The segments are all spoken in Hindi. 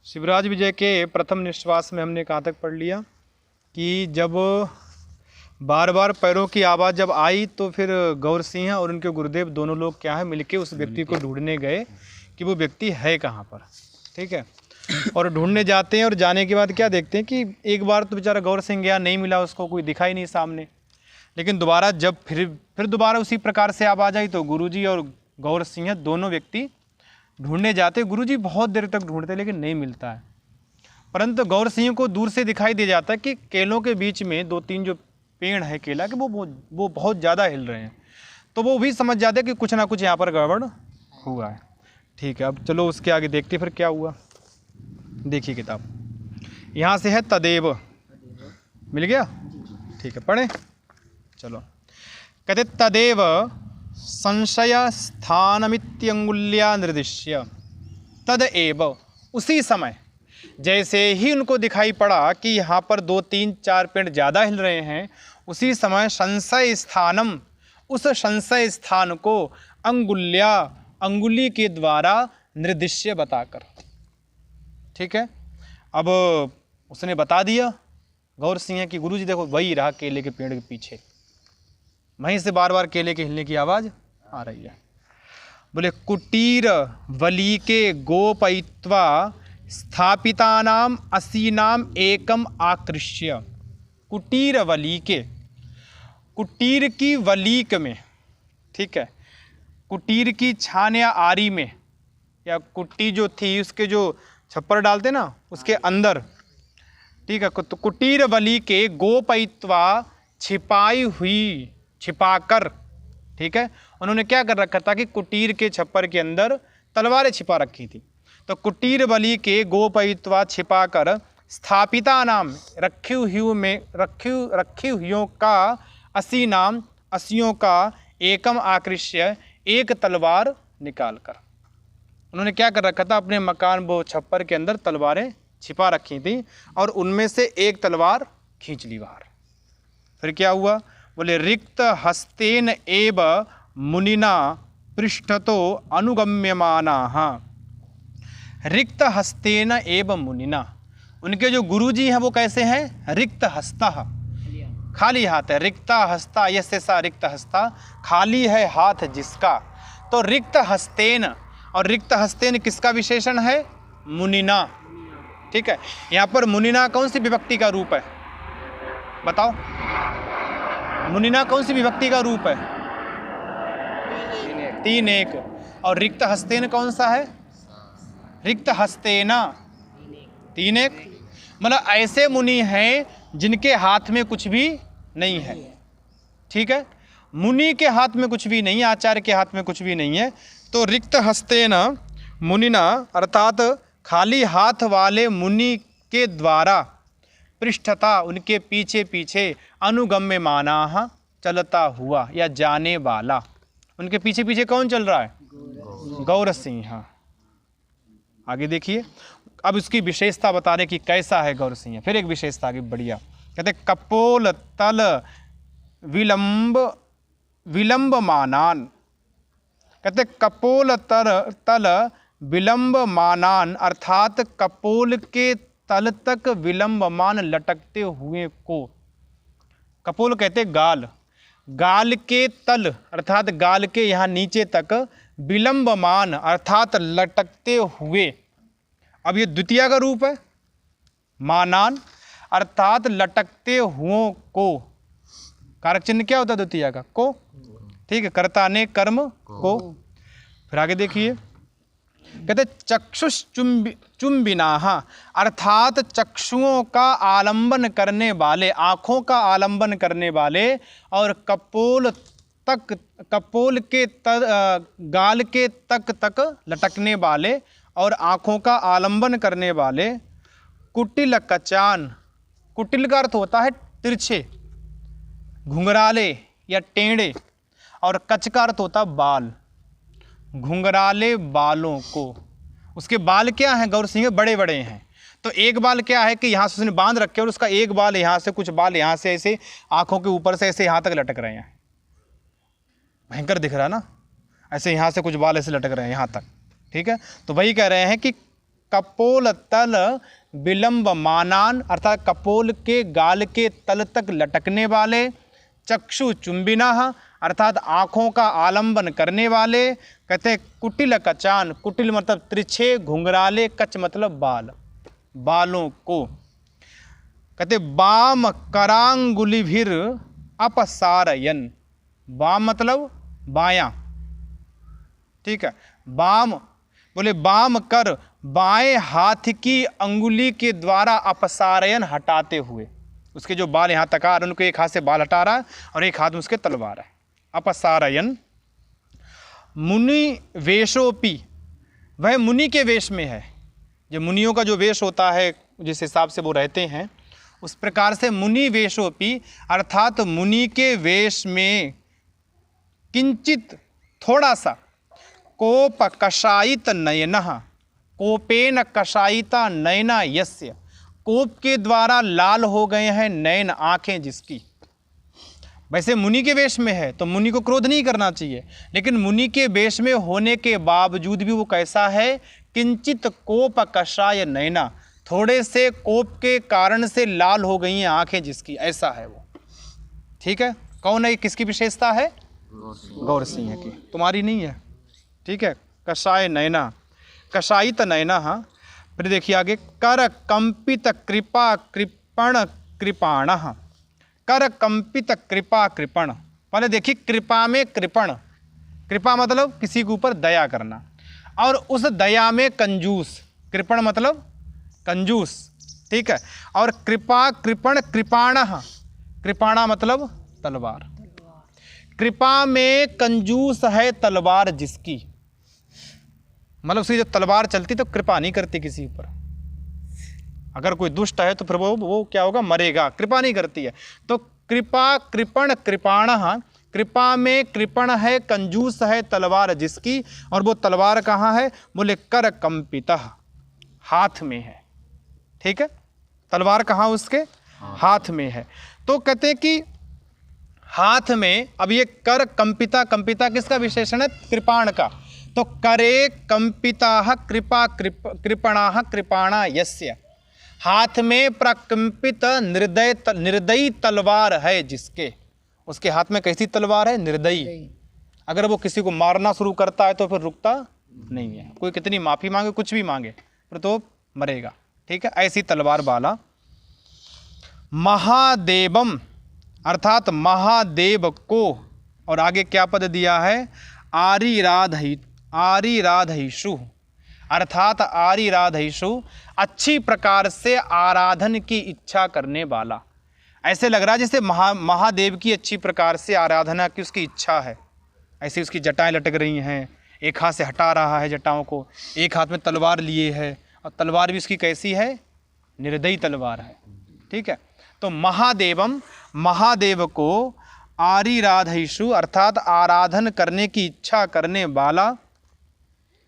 शिवराज विजय के प्रथम निश्वास में हमने कहाँ तक पढ़ लिया कि जब बार बार पैरों की आवाज़ जब आई तो फिर गौर सिंह और उनके गुरुदेव दोनों लोग क्या है मिलके उस व्यक्ति को ढूंढने गए कि वो व्यक्ति है कहाँ पर। ठीक है, और ढूंढने जाते हैं और जाने के बाद क्या देखते हैं कि एक बार तो बेचारा गौर सिंह गया, नहीं मिला उसको, कोई दिखाई नहीं सामने। लेकिन दोबारा जब फिर दोबारा उसी प्रकार से आवाज़ आई तो गुरुजी और गौर सिंह दोनों व्यक्ति ढूंढने जाते। गुरुजी बहुत देर तक ढूंढते लेकिन नहीं मिलता है, परंतु गौर सिंह को दूर से दिखाई दे जाता है कि केलों के बीच में दो तीन जो पेड़ है केला के वो बहुत ज़्यादा हिल रहे हैं। तो वो भी समझ जाते हैं कि कुछ ना कुछ यहाँ पर गड़बड़ हुआ है। ठीक है, अब चलो उसके आगे देखते फिर क्या हुआ। देखिए किताब यहाँ से है तदेव, मिल गया? ठीक है, पढ़ें चलो। कहते तदेव संशय स्थानमित्यंगुल्या निर्दिश्य, तदेव उसी समय जैसे ही उनको दिखाई पड़ा कि यहाँ पर दो तीन चार पेड़ ज़्यादा हिल रहे हैं, उसी समय संशय स्थानम, उस संशय स्थान को अंगुल्या, अंगुली के द्वारा निर्दिश्य बताकर। ठीक है, अब उसने बता दिया गौर सिंह कि गुरुजी देखो वही रहा केले के पेड़ के पीछे, वहीं से बार बार केले के हिलने की आवाज़ आ रही है। बोले कुटीर वली के गोपयित्वा स्थापितानाम असीनाम एकम आकृष्य। कुटीर वली के, कुटीर की वलीक में, ठीक है, कुटीर की छान या आरी में, या कुट्टी जो थी उसके जो छप्पर डालते ना उसके अंदर, ठीक है, तो कुटीर वली के गोपयित्वा छिपाई हुई, छिपाकर, ठीक है, उन्होंने क्या कर रखा था कि कुटीर के छप्पर के अंदर तलवारें छिपा रखी थी। तो कुटीर बलि के गोपयित्वा छिपाकर स्थापिता नाम रखी हुइयों का असी नाम, असियों का एकम आकृष्य, एक तलवार निकाल कर। उन्होंने क्या कर रखा था, अपने मकान वो छप्पर के अंदर तलवारें छिपा रखी थी और उनमें से एक तलवार खींच ली बाहर। फिर क्या हुआ, बोले रिक्त हस्तेन एव मुनिना पृष्ठतो अनुगम्यमानाः। रिक्त हस्तेन एव मुनिना, उनके जो गुरुजी हैं वो कैसे हैं, रिक्त हस्ता, खाली हाथ है। रिक्ता हस्ता यस्य सा रिक्त हस्ता, खाली है हाथ जिसका। तो रिक्त हस्तेन, और रिक्त हस्तेन किसका विशेषण है, मुनिना। ठीक है, यहाँ पर मुनिना कौन सी विभक्ति का रूप है, बताओ, मुनिना कौन सी विभक्ति का रूप है, तीन एक। और रिक्त हस्तेन कौन सा है, रिक्त हस्तेना, तीन एक। मतलब ऐसे मुनि हैं जिनके हाथ में कुछ भी नहीं है। ठीक है, मुनि के हाथ में कुछ भी नहीं है, आचार्य के हाथ में कुछ भी नहीं है। तो रिक्त हस्तेना मुनिना, अर्थात खाली हाथ वाले मुनि के द्वारा, पृष्ठता उनके पीछे पीछे, अनुगम्य माना चलता हुआ या जाने वाला। उनके पीछे पीछे कौन चल रहा है, गौर सिंह। आगे देखिए, अब उसकी विशेषता बता रहे कि कैसा है गौर सिंह। फिर एक विशेषता आगे बढ़िया, कहते कपोल तल विलंब मानान। कहते कपोल तल विलंब मानान, अर्थात कपोल के तल तक विलंबमान लटकते हुए को। कपोल कहते गाल, गाल के तल अर्थात गाल के यहाँ नीचे तक, विलंबमान अर्थात लटकते हुए। अब ये द्वितीय का रूप है, मानान अर्थात लटकते हुओं को। कारक चिन्ह क्या होता है द्वितीय का, को। ठीक है, कर्ता ने कर्म को। फिर आगे देखिए, कहते चक्षुष चुंबिनाः, अर्थात चक्षुओं का आलंबन करने वाले, आँखों का आलंबन करने वाले, और कपोल के गाल के तक लटकने वाले और आँखों का आलंबन करने वाले। कुटिल कचान, कुटिल का अर्थ होता है तिरछे, घुंघराले या टेढ़े, और कच का अर्थ होता बाल, घुंघराले बालों को। उसके बाल क्या हैं गौर सिंह, बड़े बड़े हैं। तो एक बाल क्या है कि यहाँ से उसने बांध रखे और उसका एक बाल यहाँ से, कुछ बाल यहाँ से ऐसे आँखों के ऊपर से ऐसे यहाँ तक लटक रहे हैं। भयंकर दिख रहा है ना, ऐसे यहाँ से कुछ बाल ऐसे लटक रहे हैं यहाँ तक। ठीक है, तो वही कह रहे हैं कि कपोल तल विलंब मानान, अर्थात कपोल के गाल के तल तक लटकने वाले, चक्षु चुंबिनः, अर्थात आँखों का आलंबन करने वाले, कहते कुटिल कचान, कुटिल मतलब तिरछे घुंघराले, कच मतलब बाल, बालों को, कहते वाम करांगुलिभिर अपसारयन, वाम मतलब बायां, ठीक है, वाम बोले वाम कर, बाएं हाथ की अंगुली के द्वारा अपसारयन हटाते हुए, उसके जो बाल यहाँ तक आ रहे उनको एक हाथ से बाल हटा रहा है और एक हाथ में उसके तलवार है, अपसारयन। मुनि वेशोपि, वह मुनि के वेश में है, जो मुनियों का जो वेश होता है जिस हिसाब से वो रहते हैं उस प्रकार से मुनि वेशोपि, अर्थात मुनि के वेश में किंचित थोड़ा सा, कोप कषायित नयनः, कोपेन कषायिता नयना यस्य, कोप के द्वारा लाल हो गए हैं नयन, आंखें जिसकी। वैसे मुनि के वेश में है तो मुनि को क्रोध नहीं करना चाहिए, लेकिन मुनि के वेश में होने के बावजूद भी वो कैसा है, किंचित कोप कषाय नयना, थोड़े से कोप के कारण से लाल हो गई हैं आंखें जिसकी, ऐसा है वो, ठीक है। कौन है, किसकी विशेषता है, गौर सिंह की, तुम्हारी नहीं है, ठीक है। कषाय नयना, कषायित नयना, हाँ। फिर देखिए आगे, कर कंपित कृपा कृपण कृपाण, कर कंपित कृपा कृपण, पहले देखिए कृपा में कृपण, कृपा मतलब किसी के ऊपर दया करना, और उस दया में कंजूस, कृपण मतलब कंजूस, ठीक है। और कृपा कृपण कृपाण, कृपाणा मतलब तलवार, कृपा में कंजूस है तलवार जिसकी, मतलब उसकी जब तलवार चलती तो कृपा नहीं करती किसी पर, अगर कोई दुष्ट है तो फिर वो क्या होगा, मरेगा, कृपा नहीं करती है। तो कृपा कृपण कृपाण, कृपा में कृपण है, कंजूस है तलवार जिसकी, और वो तलवार कहाँ है, बोले कर कंपितः, हाथ में है, ठीक है। तलवार कहाँ उसके, हाथ में है। तो कहते हैं कि हाथ में, अब ये कर कंपिता, कंपिता किसका विशेषण है, कृपाण का, तो करे कंपिता कृपा कृपणा कृपाणा यस्य, हाथ में प्रकंपित निर्दयी तलवार है जिसके, उसके हाथ में कैसी तलवार है, निर्दयी, अगर वो किसी को मारना शुरू करता है तो फिर रुकता नहीं है, कोई कितनी माफी मांगे, कुछ भी मांगे, फिर तो मरेगा, ठीक है, ऐसी तलवार वाला। महादेवम, अर्थात महादेव को, और आगे क्या पद दिया है, आरिराधयिषु, अर्थात आरिराधयिषु, अच्छी प्रकार से आराधन की इच्छा करने वाला। ऐसे लग रहा है जैसे महादेव की अच्छी प्रकार से आराधना की उसकी इच्छा है, ऐसे उसकी जटाएं लटक रही हैं, एक हाथ से हटा रहा है जटाओं को, एक हाथ में तलवार लिए है, और तलवार भी उसकी कैसी है, निर्दयी तलवार है, ठीक है। तो महादेवम, महादेव को, आरिराधयिषु अर्थात आराधन करने की इच्छा करने वाला।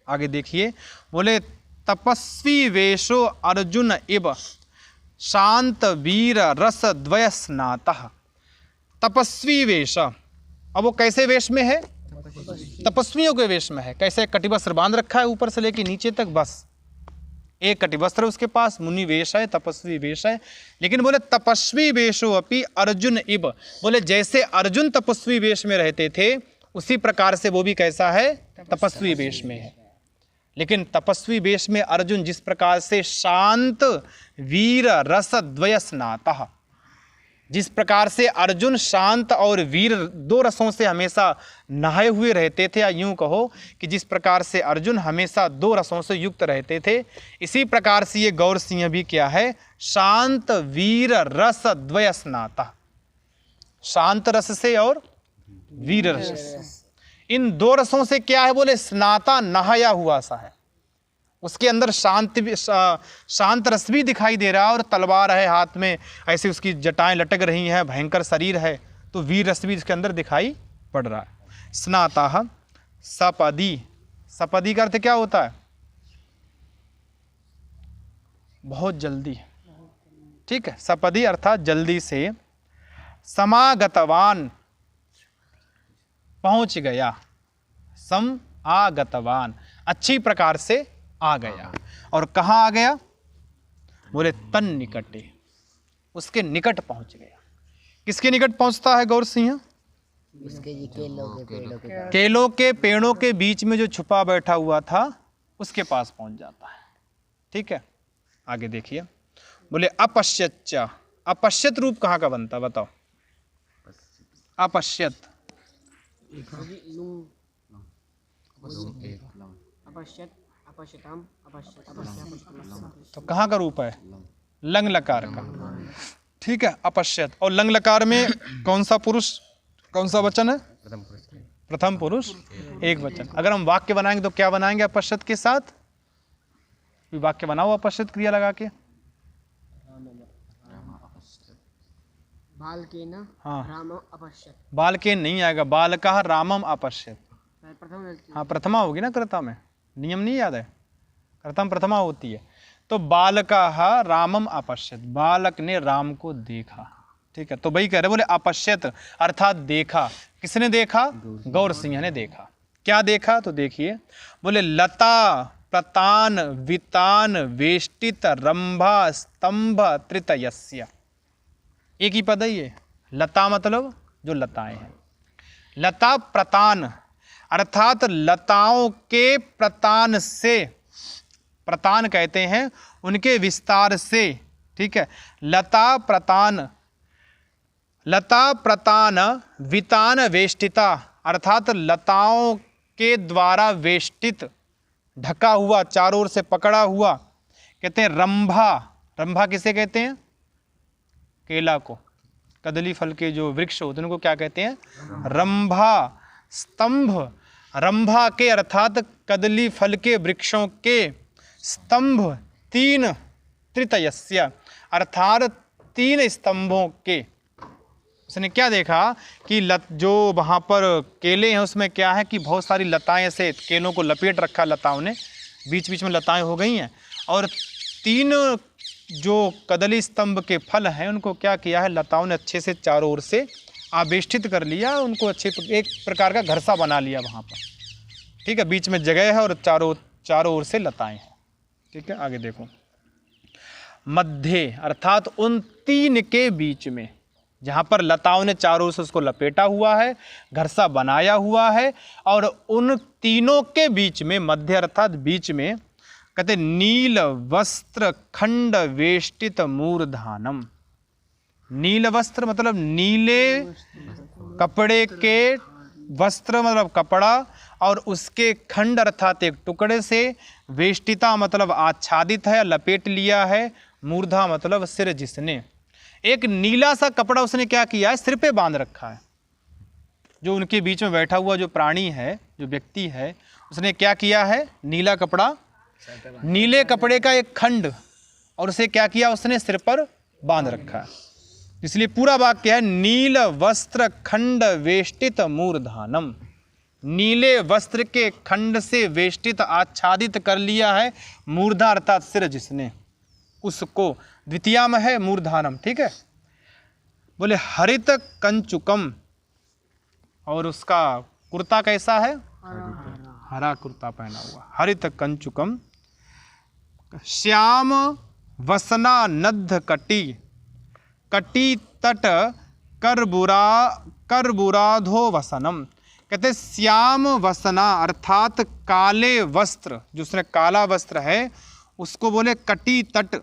आगे देखिए, बोले तपस्वी वेशो अर्जुन इव शांत वीर रस द्वय स्नातः, तपस्वी वेश, अब वो कैसे वेश में है, तपस्वियों के वेश में है, कैसे, कटिवस्त्र बांध रखा है ऊपर से लेके नीचे तक, बस एक कटिवस्त्र उसके पास, मुनि वेश है, तपस्वी वेश है। लेकिन बोले तपस्वी वेशो अपि अर्जुन इव, बोले जैसे अर्जुन तपस्वी वेश में रहते थे उसी प्रकार से वो भी कैसा है, तपस्वी वेश में है। लेकिन तपस्वी वेश में अर्जुन जिस प्रकार से शांत वीर रस द्वय स्नातः, जिस प्रकार से अर्जुन शांत और वीर दो रसों से हमेशा नहाए हुए रहते थे, या यूं कहो कि जिस प्रकार से अर्जुन हमेशा दो रसों से युक्त रहते थे, इसी प्रकार से ये गौर सिंह भी क्या है, शांत वीर रस द्वय स्नातः, शांत रस से और वीर रस से, इन दो रसों से क्या है, बोले स्नाता, नहाया हुआ सा है, उसके अंदर शांत रस भी दिखाई दे रहा है, और तलवार है हाथ में, ऐसे उसकी जटाएं लटक रही हैं, भयंकर शरीर है, तो वीर रस भी इसके अंदर दिखाई पड़ रहा है। स्नातः सपदी, सपदी का अर्थ क्या होता है, बहुत जल्दी, ठीक है, सपदी अर्थात जल्दी से, समागतवान पहुंच गया, सम आगतवान अच्छी प्रकार से आ गया। और कहाँ आ गया? बोले तन निकटे, उसके निकट पहुंच गया। किसके निकट पहुंचता है गौर सिंह? उसके जी केलों के पेड़ों के बीच में जो छुपा बैठा हुआ था उसके पास पहुंच जाता है। ठीक है, आगे देखिए। बोले अपश्यच्च, अपश्यत रूप कहाँ का बनता बताओ? अपश्यत तो कहाँ का रूप है? लंग लकार का। ठीक है, अपश्यत। और लंग लकार में कौन सा पुरुष, कौन सा वचन है? प्रथम पुरुष एक वचन। अगर हम वाक्य बनाएंगे तो क्या बनाएंगे अपश्यत के साथ? वाक्य बनाओ अपश्यत क्रिया लगा के। बालकेन हाँ, रामम अपश्यत। बालकेन नहीं आएगा, बालकः रामम अपश्यत। प्रथम हाँ, प्रथमा होगी ना कर्ता में, नियम नहीं याद है? कर्तम प्रथमा होती है। तो बालकः रामम अपश्यत, बालक ने राम को देखा। ठीक है, तो वही कह रहे, बोले अपश्यत अर्थात देखा। किसने देखा? गौर सिंह ने देखा। क्या देखा? तो देखिए, बोले लता प्रतान वितान वेष्टित रंभा स्तंभ त्रितयस्य। एक ही पद है ये। लता मतलब जो लताएं हैं, लता प्रतान अर्थात लताओं के प्रतान से, प्रतान कहते हैं उनके विस्तार से। ठीक है, लता प्रतान, लता प्रतान वितान वेष्टिता अर्थात लताओं के द्वारा वेष्टित, ढका हुआ, चारों ओर से पकड़ा हुआ। कहते हैं रंभा, रंभा किसे कहते हैं? केला को, कदली फल के जो वृक्ष होते हैं उनको क्या कहते हैं? रंभा। स्तंभ, रंभा के अर्थात कदली फल के वृक्षों के स्तंभ, तीन, त्रितयस्य अर्थात तीन स्तंभों के। उसने क्या देखा कि जो वहाँ पर केले हैं उसमें क्या है कि बहुत सारी लताएं से केलों को लपेट रखा लताओं ने, बीच बीच में लताएं हो गई हैं, और तीन जो कदली स्तंभ के फल हैं उनको क्या किया है, लताओं ने अच्छे से चारों ओर से आवेष्टित कर लिया, उनको अच्छे एक प्रकार का घरसा बना लिया वहाँ पर। ठीक है, बीच में जगह है और चारों ओर से लताएं हैं। ठीक है, आगे देखो। मध्य अर्थात उन तीन के बीच में, जहाँ पर लताओं ने चारों ओर से उसको लपेटा हुआ है, घरसा बनाया हुआ है, और उन तीनों के बीच में, मध्य अर्थात बीच में, कहते नील वस्त्र खंड वेष्टित मूर्धानम। नील वस्त्र मतलब नीले कपड़े के, वस्त्र मतलब कपड़ा, और उसके खंड अर्थात एक टुकड़े से, वेष्टिता मतलब आच्छादित है, लपेट लिया है, मूर्धा मतलब सिर जिसने। एक नीला सा कपड़ा उसने क्या किया है, सिर पे बांध रखा है। जो उनके बीच में बैठा हुआ जो प्राणी है, जो व्यक्ति है, उसने क्या किया है, नीला कपड़ा, नीले कपड़े का एक खंड, और उसे क्या किया, उसने सिर पर बांध रखा है। इसलिए पूरा वाक्य है नील वस्त्र खंड वेष्टित मूर्धानम। नीले वस्त्र के खंड से वेष्टित, आच्छादित कर लिया है, मूर्धा अर्थात सिर जिसने, उसको। द्वितीया में है मूर्धानम। ठीक है, बोले हरित कंचुकम, और उसका कुर्ता कैसा है? हरा कुर्ता पहना हुआ, हरित कंचुकम। श्याम वसना नद्ध कटी, कटी तट करबुराधो वसनम। कहते श्याम वसना अर्थात काले वस्त्र, जो उसने काला वस्त्र है उसको बोले कटी तट।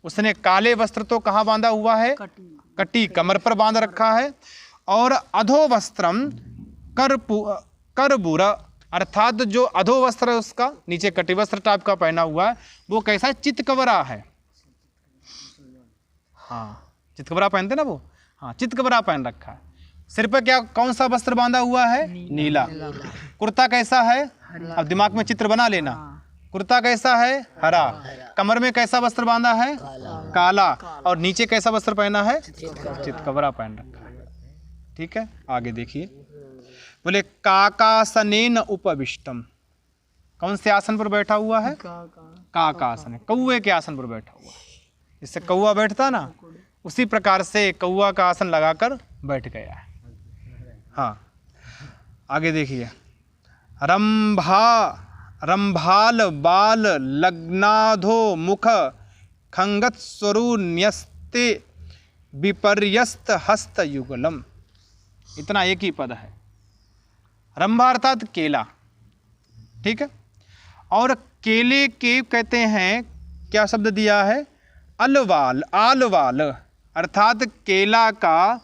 उसने काले वस्त्र तो कहाँ बांधा हुआ है? कटी, कमर पर बांध रखा है। और अधो वस्त्रम करबुरा अर्थात जो अधो वस्त्र है उसका, नीचे कटी वस्त्र टाइप का पहना हुआ है, वो कैसा है? चितकबरा है। हाँ, चितकबरा पहनते ना वो, हाँ चितकबरा पहन रखा है। सिर पर क्या, कौन सा वस्त्र बांधा हुआ है? नीला। कुर्ता कैसा है? अब दिमाग में चित्र बना लेना। कुर्ता कैसा है? हरा। कमर में कैसा वस्त्र बांधा है? काला। और नीचे कैसा वस्त्र पहना है? चितकबरा पहन रखा है। ठीक है, आगे देखिए। बोले काकासनेन उपविष्टम। कौन से आसन पर बैठा हुआ है? काकासन है, कौवे के आसन पर बैठा हुआ है। जिससे कौवा बैठता ना, उसी प्रकार से कौवा का आसन लगाकर बैठ गया है। हाँ, आगे देखिए। रंभा रंभाल बाल लग्नाधो मुख खंगत स्वरु न्यस्ते विपर्यस्त हस्त युगलम। इतना एक ही पद है। रंभा अर्थात केला, ठीक है। और केले के कहते हैं, क्या शब्द दिया है, अलवाल, आलवाल अर्थात केला का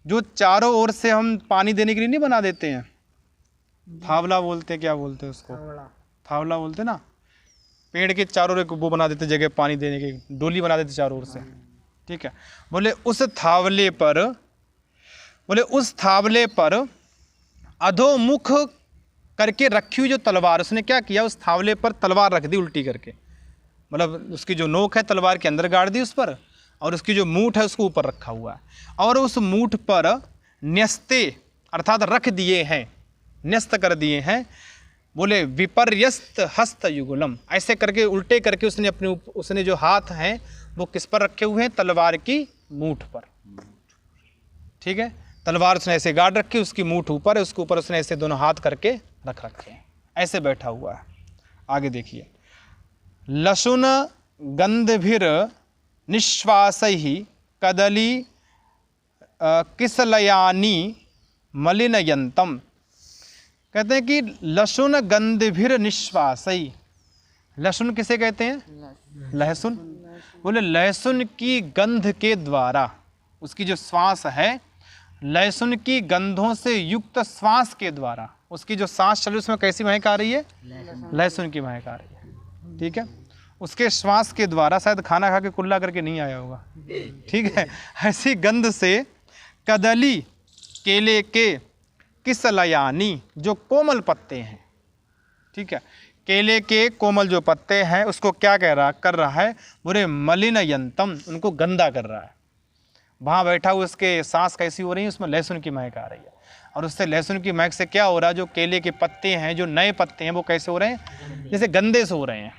जो चारों ओर से हम पानी देने के लिए नहीं बना देते हैं, थावला बोलते हैं, क्या बोलते हैं उसको, थावला बोलते हैं ना, पेड़ के चारों ओर वो बना देते जगह पानी देने की, डोली बना देते चारों ओर से, ठीक है। बोले उस थावले पर अधोमुख करके रखी हुई जो तलवार, उसने क्या किया, उस थावले पर तलवार रख दी उल्टी करके, मतलब उसकी जो नोक है तलवार के अंदर गाड़ दी उस पर, और उसकी जो मूठ है उसको ऊपर रखा हुआ है, और उस मूठ पर न्यस्ते अर्थात रख दिए हैं, न्यस्त कर दिए हैं। बोले विपर्यस्त हस्त युगलम, ऐसे करके उल्टे करके उसने जो हाथ हैं वो किस पर रखे हुए हैं, तलवार की मूठ पर, ठीक है। तलवार उसने ऐसे गाड़ रखी, उसकी मूठ ऊपर है, उसके ऊपर उसने ऐसे दोनों हाथ करके रख रखे हैं, ऐसे बैठा हुआ है। आगे देखिए, लशुन गंधभिर निश्वासैहि कदली किसलयानी मलिनयंतम। कहते हैं कि लशुन गंधभिर निश्वासै, लहसुन किसे कहते हैं, लहसुन। बोले लहसुन की गंध के द्वारा, उसकी जो श्वास है, लहसुन की गंधों से युक्त श्वास के द्वारा, उसकी जो सांस चल रही है उसमें कैसी महक आ रही है, लहसुन की महक आ रही है, ठीक है। उसके श्वास के द्वारा, शायद खाना खा के कुल्ला करके नहीं आया होगा, ठीक है, ऐसी गंध से कदली केले के किसलयानी जो कोमल पत्ते हैं, ठीक है, केले के कोमल जो पत्ते हैं उसको क्या कर रहा है, बुरे मलिन यंतम, उनको गंदा कर रहा है। वहाँ बैठा हुआ उसके सांस कैसी हो रही है, उसमें लहसुन की महक आ रही है, और उससे लहसुन की महक से क्या हो रहा है, जो केले के पत्ते हैं, जो नए पत्ते हैं वो कैसे हो रहे हैं, जैसे गंदे से हो रहे हैं,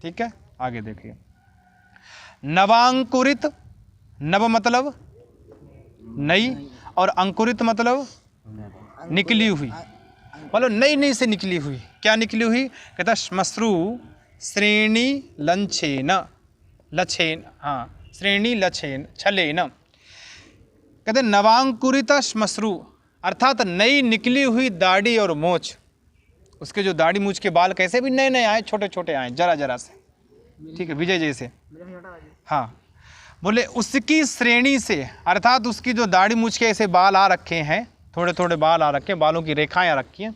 ठीक है। आगे देखिए, नवांकुरित, नव मतलब नई, और अंकुरित मतलब निकली हुई, मतलब नई नई से निकली हुई, क्या निकली हुई, कहता श्मश्रु श्रेणी लंछेन, लछेन, हाँ श्रेणी लछेन छलेन। कहते नवांकुरित श्मश्रु अर्थात नई निकली हुई दाढ़ी और मोछ, उसके जो दाढ़ी मूछ के बाल कैसे भी नए नए आए, छोटे छोटे आए, जरा जरा से, ठीक है, विजय जैसे, हाँ। बोले उसकी श्रेणी से अर्थात उसकी जो दाढ़ी मूछ के ऐसे बाल आ रखे हैं, थोड़े थोड़े बाल आ रखे हैं, बालों की रेखाएं आ रखी हैं,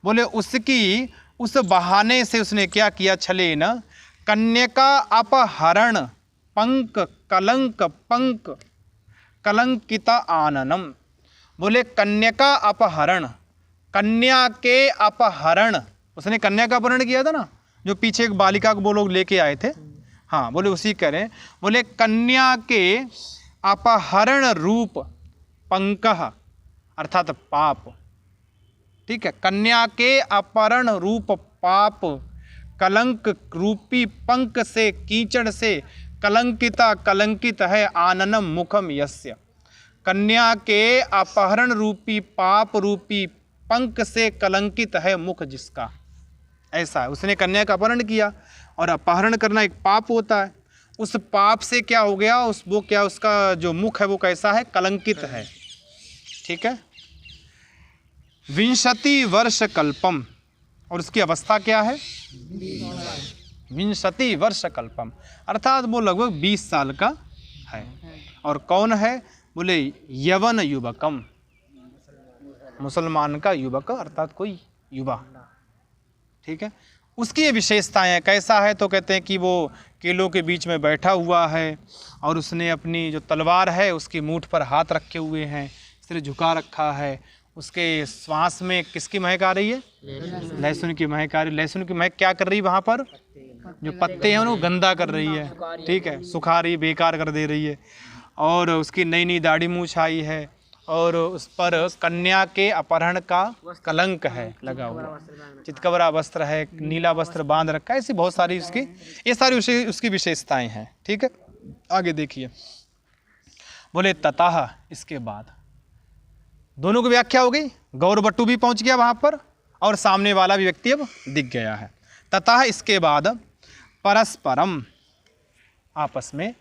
बोले उसकी उस बहाने से उसने क्या किया, छले न कन्यका अपहरण पंक कलंक पंक कलंकिता आननम। बोले कन्यका अपहरण, कन्या के अपहरण, उसने कन्या का अपहरण किया था ना, जो पीछे एक बालिका को वो लोग लेके आए थे, हाँ, बोले उसी करें। बोले कन्या के अपहरण रूप पंकः अर्थात पाप, ठीक है, कन्या के अपहरण रूप पाप, कलंक रूपी पंक से, कीचड़ से कलंकिता कलंकित है, आननम मुखम यस्य। कन्या के अपहरण रूपी पाप रूपी पंक से कलंकित है मुख जिसका, ऐसा है। उसने कन्या का अपहरण किया, और अपहरण करना एक पाप होता है, उस पाप से क्या हो गया, उसका जो मुख है वो कैसा है, कलंकित है, ठीक है। विंशति वर्ष कल्पम, और उसकी अवस्था क्या है, विंशति वर्ष कल्पम अर्थात वो लगभग 20 साल का है। और कौन है, बोले यवन युवकम, मुसलमान का युवक अर्थात कोई युवा, ठीक है। उसकी ये विशेषताएं हैं, कैसा है, तो कहते हैं कि वो केलों के बीच में बैठा हुआ है, और उसने अपनी जो तलवार है उसकी मूठ पर हाथ रखे हुए हैं, सिर झुका रखा है, उसके श्वास में किसकी महक आ रही है, लहसुन की महक आ रही है। लहसुन की महक क्या कर रही है, वहाँ पर जो पत्ते हैं उनको गंदा कर रही है, ठीक है, सुखा रही, बेकार कर दे रही है। और उसकी नई नई दाढ़ी मूछ आई है, और उस पर कन्या के अपहरण का कलंक है लगा हुआ, चितकबरा वस्त्र है, नीला वस्त्र बांध रखा है, ऐसी बहुत सारी उसकी, ये सारी उसकी विशेषताएं हैं, ठीक है। आगे देखिए, बोले ततः, इसके बाद दोनों की व्याख्या हो गई, गौरबट्टू भी पहुंच गया वहां पर, और सामने वाला भी व्यक्ति अब दिख गया है। तथा इसके बाद परस्परम आपस में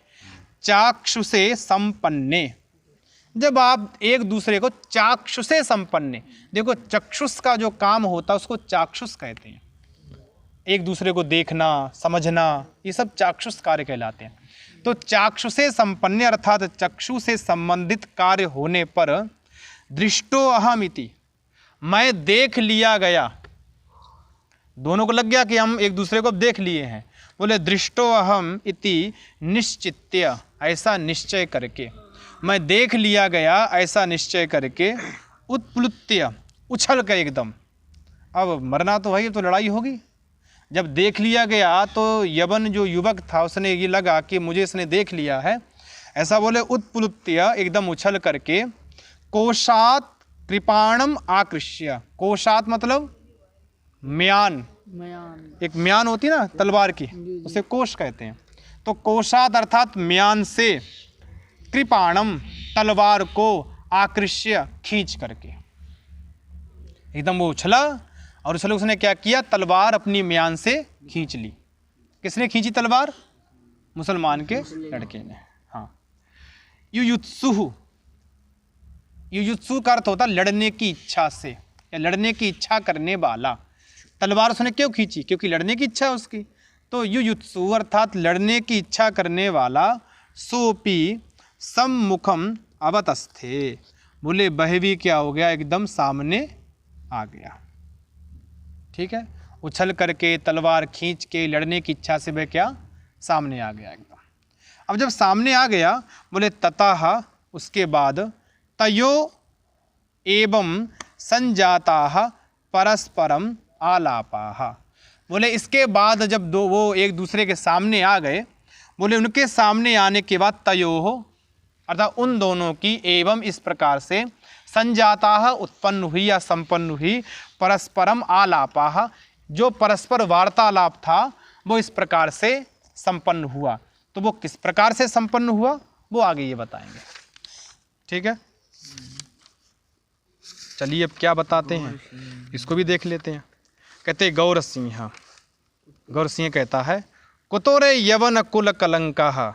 चाक्षुषे संपन्ने, जब आप एक दूसरे को चाक्षुषे संपन्ने, देखो चक्षुष का जो काम होता है उसको चाक्षुष कहते हैं। एक दूसरे को देखना, समझना, ये सब चाक्षुष कार्य कहलाते हैं। तो चाक्षुषे संपन्ने अर्थात चक्षु से संबंधित कार्य होने पर दृष्टो अहम इति, मैं देख लिया गया, दोनों को लग गया कि हम एक दूसरे को देख लिए हैं। बोले दृष्टो अहम इति निश्चित्य, ऐसा निश्चय करके, मैं देख लिया गया ऐसा निश्चय करके, उत्प्लुत्य उछल कर एकदम, अब मरना तो है, तो लड़ाई होगी। जब देख लिया गया तो यवन जो युवक था उसने ये लगा कि मुझे इसने देख लिया है, ऐसा बोले उत्प्लुत्य एकदम उछल करके, कोशात कृपाणम आकृष्य, कोशात मतलब म्यान, एक म्यान होती ना तलवार की, उसे कोश कहते हैं। तो कोशात अर्थात म्यान से, कृपाणम तलवार को, आकृष्य खींच करके, एकदम वो उछला और उछल उसने क्या किया, तलवार अपनी म्यान से खींच ली। किसने खींची तलवार? मुसलमान के लड़के ने। हाँ, युयुत्सुहु, युयुत्सु का अर्थ होता लड़ने की इच्छा से या लड़ने की इच्छा करने वाला। तलवार उसने क्यों खींची? क्योंकि लड़ने की इच्छा उसकी। तो युयुत्सु अर्थात लड़ने की इच्छा करने वाला, सोपी सम्मुखम अवतस्थे, बोले वह भी क्या हो गया, एकदम सामने आ गया। ठीक है, उछल करके तलवार खींच के लड़ने की इच्छा से वह क्या, सामने आ गया एकदम। अब जब सामने आ गया, बोले ततः उसके बाद, तयो एवं संजाताः परस्परम आलापाः, बोले इसके बाद जब वो एक दूसरे के सामने आ गए, बोले उनके सामने आने के बाद तयोः अर्थात उन दोनों की, एवं इस प्रकार से, संजाताः उत्पन्न हुई या संपन्न हुई, परस्परम आलापाः जो परस्पर वार्तालाप था वो इस प्रकार से संपन्न हुआ। तो वो किस प्रकार से संपन्न हुआ वो आगे ये बताएंगे। ठीक है, चलिए अब क्या बताते हैं इसको भी देख लेते हैं। कहते गौर सिंह, गौर सिंह कहता है, कुतोरे यवन कुल कलंका,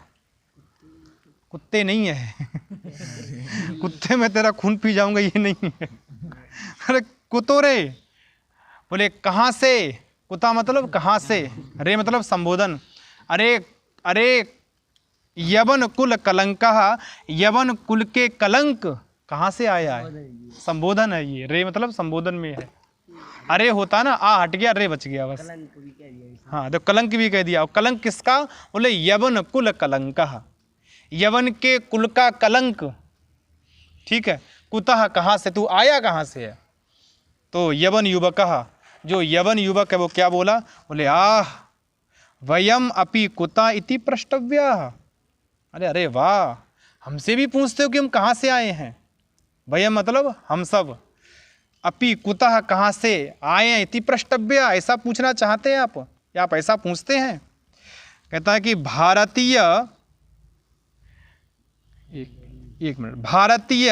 कुत्ते नहीं है कुत्ते में तेरा खून पी जाऊंगा ये नहीं है। अरे कुतोरे, बोले कहाँ से, कुता मतलब कहाँ से, रे मतलब संबोधन। अरे अरे यवन कुल कलंका, यवन कुल के कलंक कहाँ से आया है, संबोधन है ये, रे मतलब संबोधन में है। अरे होता ना, आ हट गया, रे बच गया बस। हाँ, तो कलंक भी कह दिया। कलंक किसका? बोले यवन कुल कलंका, यवन के कुल का कलंक। ठीक है, कुतः कहाँ से, तू आया कहाँ से है? तो यवन युवक, जो यवन युवक है वो क्या बोला, बोले आह वयम अपि कुता इति प्रष्टव्या। अरे अरे वाह, हमसे भी पूछते हो कि हम कहाँ से आए हैं। वयम मतलब हम सब, अपि कुतः कहाँ से आए हैं, इति प्रष्टव्या ऐसा पूछना चाहते हैं आप, या आप ऐसा पूछते हैं? कहता है कि भारतीय, एक मिनट, भारतीय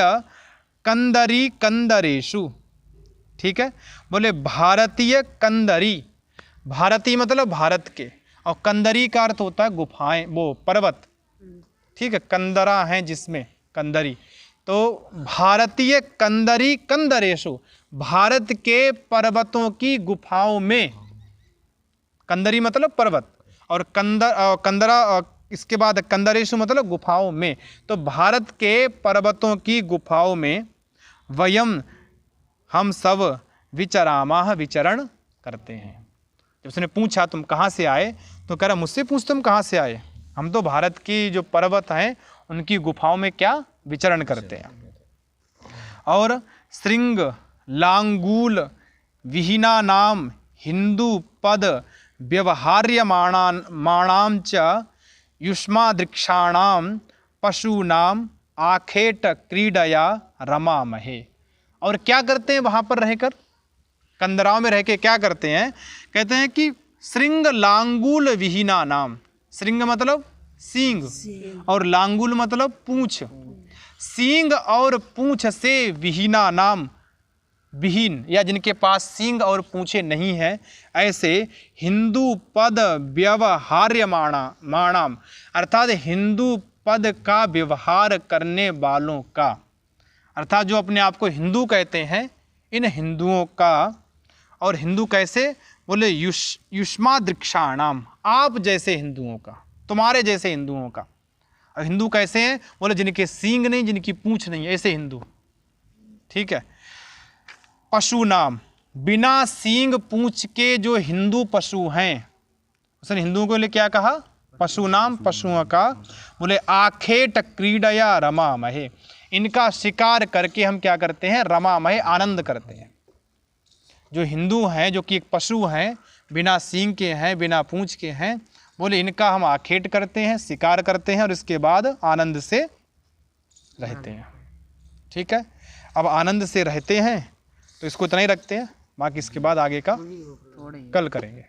कंदरी कंदरेशु। ठीक है, बोले भारतीय कंदरी, भारतीय मतलब भारत के, और कंदरी का अर्थ होता है गुफाएं, वो पर्वत। ठीक है, कंदरा हैं जिसमें, कंदरी। तो भारतीय कंदरी कंदरेशु, भारत के पर्वतों की गुफाओं में, कंदरी मतलब पर्वत, और कंदरा इसके बाद कंदरेशु मतलब गुफाओं में। तो भारत के पर्वतों की गुफाओं में वयम हम सब विचरामाह विचरण करते हैं। जब उसने पूछा तुम कहाँ से आए, तो कह रहा मुझसे पूछ तुम कहाँ से आए, हम तो भारत की जो पर्वत हैं उनकी गुफाओं में क्या विचरण करते हैं। और श्रृंग लांगूल विहीना नाम हिंदू पद व्यवहार्यमाणाम च युष्मादृक्षाणाम पशूनाम आखेट क्रीडया रमामहे। और क्या करते हैं वहाँ पर रहकर, कंदराओं में रह के क्या करते हैं? कहते हैं कि श्रृंग लांगूल विहीना नाम, श्रृंग मतलब सींग और लांगूल मतलब पूंछ, सींग और पूंछ से विहीना नाम विहीन या जिनके पास सींग और पूंछे नहीं है, ऐसे हिंदू पद व्यवहार्य माणाम, अर्थात हिंदू पद का व्यवहार करने वालों का, अर्थात जो अपने आप को हिंदू कहते हैं, इन हिंदुओं का। और हिंदू कैसे? बोले युष्मादृक्षाणाम, आप जैसे हिंदुओं का, तुम्हारे जैसे हिंदुओं का। और हिंदू कैसे हैं? बोले जिनके सींग नहीं, जिनकी पूंछ नहीं, ऐसे हिंदू। ठीक है। पशु नाम, बिना सींग पूंछ के जो हिंदू पशु हैं, उसने हिंदुओं को लिए क्या कहा? पशु नाम, पशुओं का। बोले आखेट क्रीडया रमा महे, इनका शिकार करके हम क्या करते हैं? रमा महे, आनंद करते हैं। जो हिंदू हैं, जो कि एक पशु हैं, बिना सींग के हैं, बिना पूंछ के हैं, बोले इनका हम आखेट करते हैं, शिकार करते हैं और इसके बाद आनंद से रहते हैं। ठीक है। अब आनंद से रहते हैं तो इसको इतना ही रखते हैं, बाकी इसके बाद आगे का थोड़े कल करेंगे।